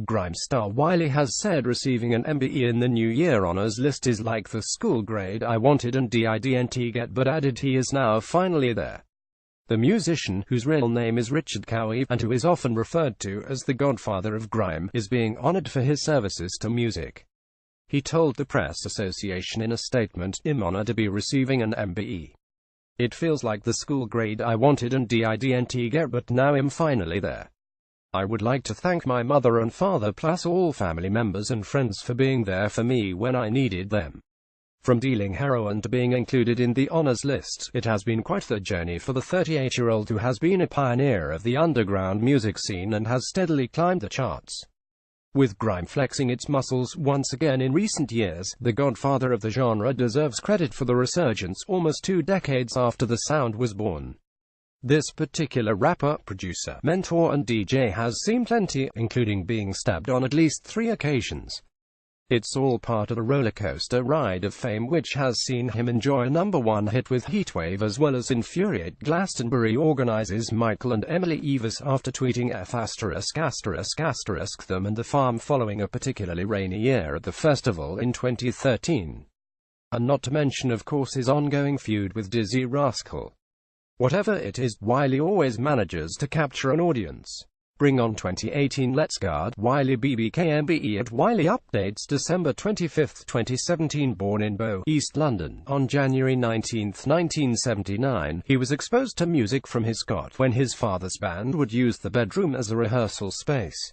Grime star Wiley has said receiving an MBE in the New Year honors list is like the school grade I wanted and didn't get, but added he is now finally there. The musician, whose real name is Richard Cowie, and who is often referred to as the godfather of grime, is being honored for his services to music. He told the Press Association in a statement, "I'm honored to be receiving an MBE. It feels like the school grade I wanted and didn't get, but now I'm finally there. I would like to thank my mother and father plus all family members and friends for being there for me when I needed them." From dealing heroin to being included in the honors list, it has been quite the journey for the 38-year-old who has been a pioneer of the underground music scene and has steadily climbed the charts. With grime flexing its muscles once again in recent years, the godfather of the genre deserves credit for the resurgence almost 2 decades after the sound was born. This particular rapper, producer, mentor and DJ has seen plenty, including being stabbed on at least 3 occasions. It's all part of the rollercoaster ride of fame, which has seen him enjoy a #1 hit with Heatwave as well as infuriate Glastonbury organizers Michael and Emily Evers after tweeting **** them and the farm following a particularly rainy year at the festival in 2013. And not to mention, of course, his ongoing feud with Dizzy Rascal. Whatever it is, Wiley always manages to capture an audience. Bring on 2018. Let's guard Wiley BBK MBE at Wiley Updates December 25, 2017. Born in Bow, East London, on January 19, 1979, he was exposed to music from his cot when his father's band would use the bedroom as a rehearsal space.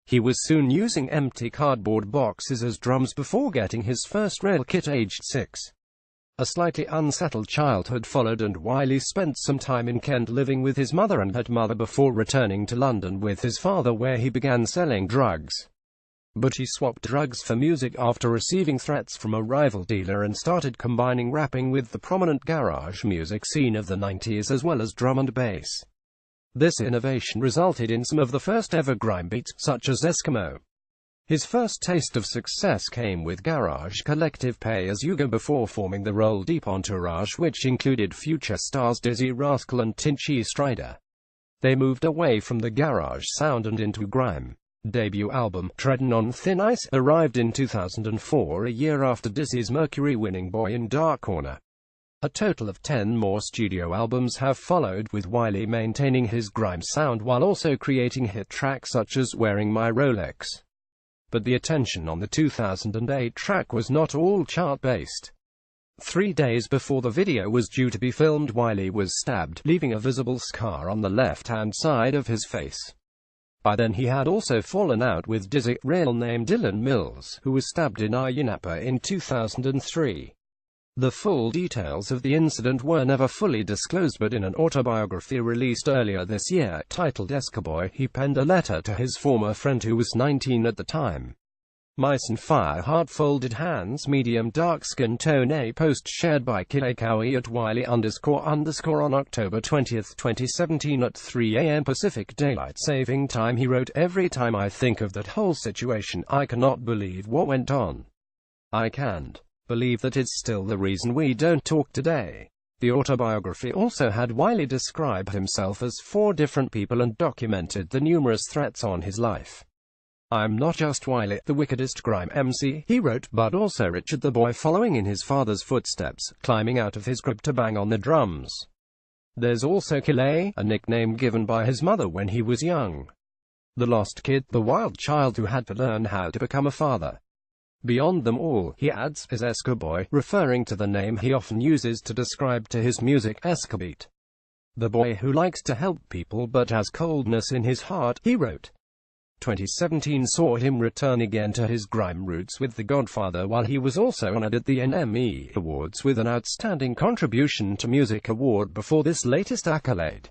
He was soon using empty cardboard boxes as drums before getting his first real kit aged 6. A slightly unsettled childhood followed, and Wiley spent some time in Kent living with his mother and her mother before returning to London with his father, where he began selling drugs. But he swapped drugs for music after receiving threats from a rival dealer and started combining rapping with the prominent garage music scene of the 90s as well as drum and bass. This innovation resulted in some of the first ever grime beats, such as Eskimo. His first taste of success came with garage collective Pay As You Go before forming the Roll Deep entourage, which included future stars Dizzy Rascal and Tinchy Strider. They moved away from the garage sound and into grime. Debut album, Treadin' on Thin Ice, arrived in 2004, a year after Dizzy's Mercury-winning Boy in Dark Corner. A total of 10 more studio albums have followed, with Wiley maintaining his grime sound while also creating hit tracks such as Wearing My Rolex. But the attention on the 2008 track was not all chart-based. 3 days before the video was due to be filmed, Wiley was stabbed, leaving a visible scar on the left-hand side of his face. By then he had also fallen out with Dizzy, real name Dylan Mills, who was stabbed in Ayia in 2003. The full details of the incident were never fully disclosed, but in an autobiography released earlier this year, titled Escaboy, he penned a letter to his former friend who was 19 at the time. Mice and Fire Heart Folded Hands Medium Dark Skin Tone. A post shared by Cowie at Wiley _ on October 20, 2017 at 3 a.m. Pacific Daylight Saving Time, he wrote, "Every time I think of that whole situation, I cannot believe what went on. I can't believe that it's still the reason we don't talk today." The autobiography also had Wiley describe himself as 4 different people and documented the numerous threats on his life. "I'm not just Wiley, the wickedest grime MC," he wrote, but also Richard the Boy, following in his father's footsteps, climbing out of his crib to bang on the drums. There's also Kilay, a nickname given by his mother when he was young. The lost kid, the wild child who had to learn how to become a father. Beyond them all, he adds, is Escaboy, referring to the name he often uses to describe to his music, Escabeat. "The boy who likes to help people but has coldness in his heart," he wrote. 2017 saw him return again to his grime roots with The Godfather, while he was also honored at the MBE Awards with an Outstanding Contribution to Music award before this latest accolade.